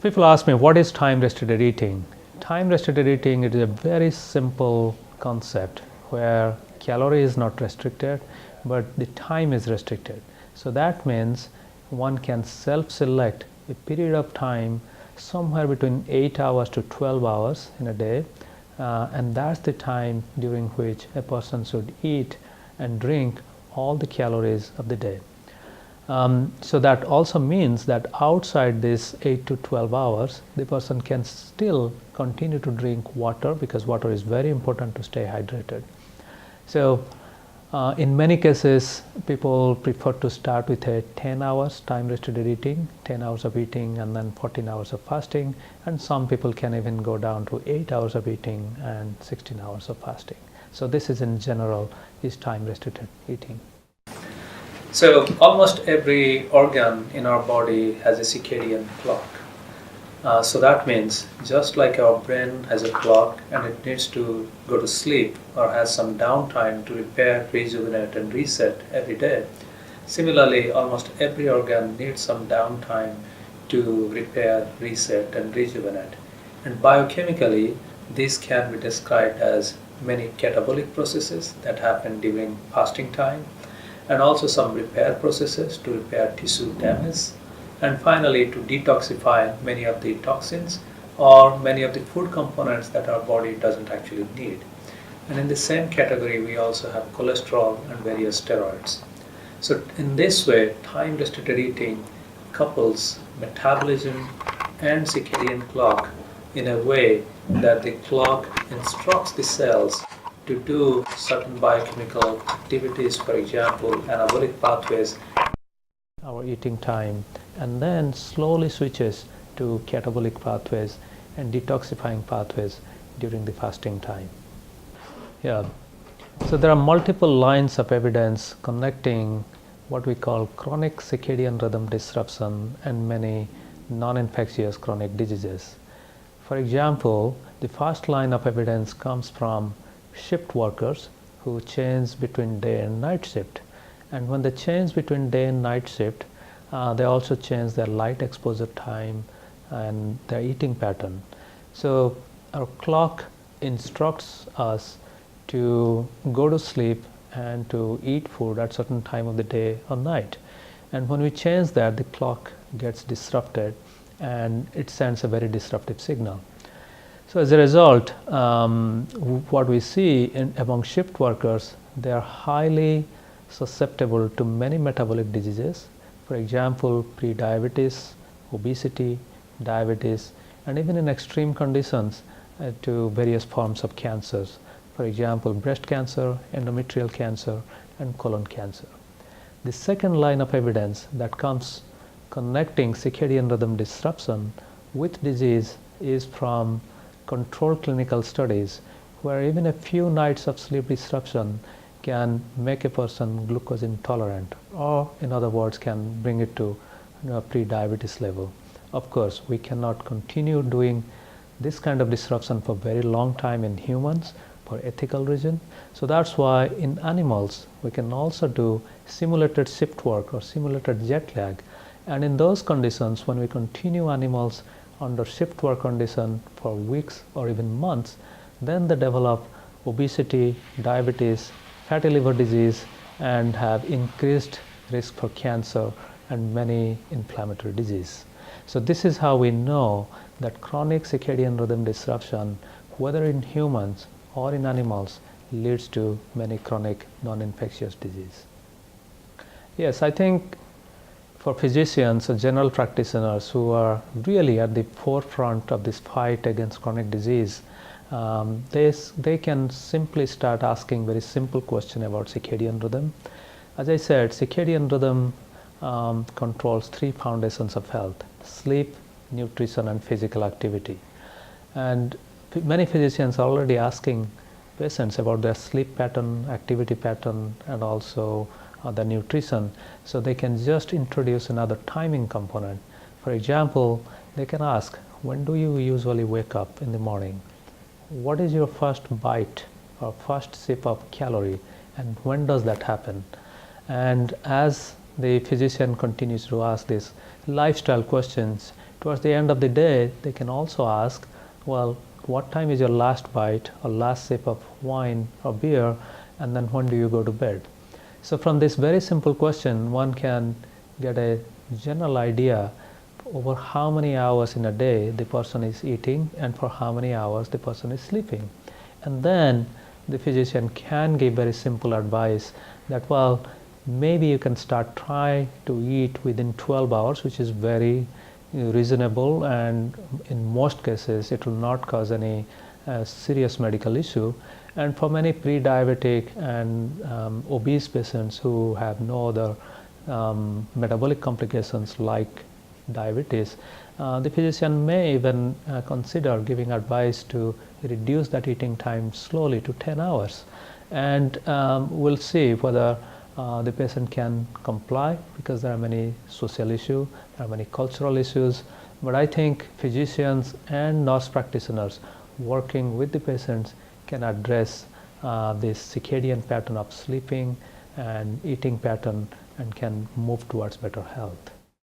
People ask me, what is time restricted eating? Time restricted eating, it is a very simple concept where calorie is not restricted, but the time is restricted. So that means one can self-select a period of time somewhere between 8 hours to 12 hours in a day, and that's the time during which a person should eat and drink all the calories of the day. So that also means that outside this 8 to 12 hours, the person can still continue to drink water, because water is very important to stay hydrated. So in many cases, people prefer to start with a 10 hours time restricted eating, 10 hours of eating and then 14 hours of fasting, and some people can even go down to 8 hours of eating and 16 hours of fasting. So this is in general is time restricted eating. So almost every organ in our body has a circadian clock. So that means just like our brain has a clock and it needs to go to sleep or has some downtime to repair, rejuvenate and reset every day, similarly almost every organ needs some downtime to repair, reset and rejuvenate. And biochemically, this can be described as many catabolic processes that happen during fasting time, and also some repair processes to repair tissue damage, and finally to detoxify many of the toxins or many of the food components that our body doesn't actually need. And in the same category, we also have cholesterol and various steroids. So in this way, time restricted eating couples metabolism and circadian clock in a way that the clock instructs the cells to do certain biochemical activities, for example, anabolic pathways, our eating time, and then slowly switches to catabolic pathways and detoxifying pathways during the fasting time. Yeah. So there are multiple lines of evidence connecting what we call chronic circadian rhythm disruption and many non-infectious chronic diseases. For example, the first line of evidence comes from shift workers who change between day and night shift. And when they change between day and night shift, they also change their light exposure time and their eating pattern. So our clock instructs us to go to sleep and to eat food at certain time of the day or night. And when we change that, the clock gets disrupted and it sends a very disruptive signal. So as a result, what we see among shift workers, they are highly susceptible to many metabolic diseases. For example, pre-diabetes, obesity, diabetes, and even in extreme conditions to various forms of cancers. For example, breast cancer, endometrial cancer, and colon cancer. The second line of evidence that comes connecting circadian rhythm disruption with disease is from controlled clinical studies, where even a few nights of sleep disruption can make a person glucose intolerant, or in other words can bring it to pre-diabetes level. Of course, we cannot continue doing this kind of disruption for very long time in humans for ethical reason. So that's why in animals we can also do simulated shift work or simulated jet lag, and in those conditions, when we continue animals under shift work condition for weeks or even months, then they develop obesity, diabetes, fatty liver disease, and have increased risk for cancer and many inflammatory disease. So this is how we know that chronic circadian rhythm disruption, whether in humans or in animals, leads to many chronic non-infectious disease. Yes, I think for physicians or general practitioners who are really at the forefront of this fight against chronic disease, they can simply start asking very simple question about circadian rhythm. As I said, circadian rhythm controls three foundations of health: sleep, nutrition, and physical activity. And many physicians are already asking patients about their sleep pattern, activity pattern, and also the nutrition, so they can just introduce another timing component. For example, they can ask, when do you usually wake up in the morning? What is your first bite or first sip of calorie, and when does that happen? And as the physician continues to ask these lifestyle questions Towards the end of the day, they can also ask, well, what time is your last bite or last sip of wine or beer, and then when do you go to bed? So from this very simple question, one can get a general idea over how many hours in a day the person is eating and for how many hours the person is sleeping. And then the physician can give very simple advice that, well, maybe you can try to eat within 12 hours, which is very reasonable, and in most cases it will not cause any serious medical issue. And for many pre-diabetic and obese patients who have no other metabolic complications like diabetes, the physician may even consider giving advice to reduce that eating time slowly to 10 hours. And we'll see whether the patient can comply, because there are many social issues, there are many cultural issues. But I think physicians and nurse practitioners working with the patients can address this circadian pattern of sleeping and eating pattern and can move towards better health.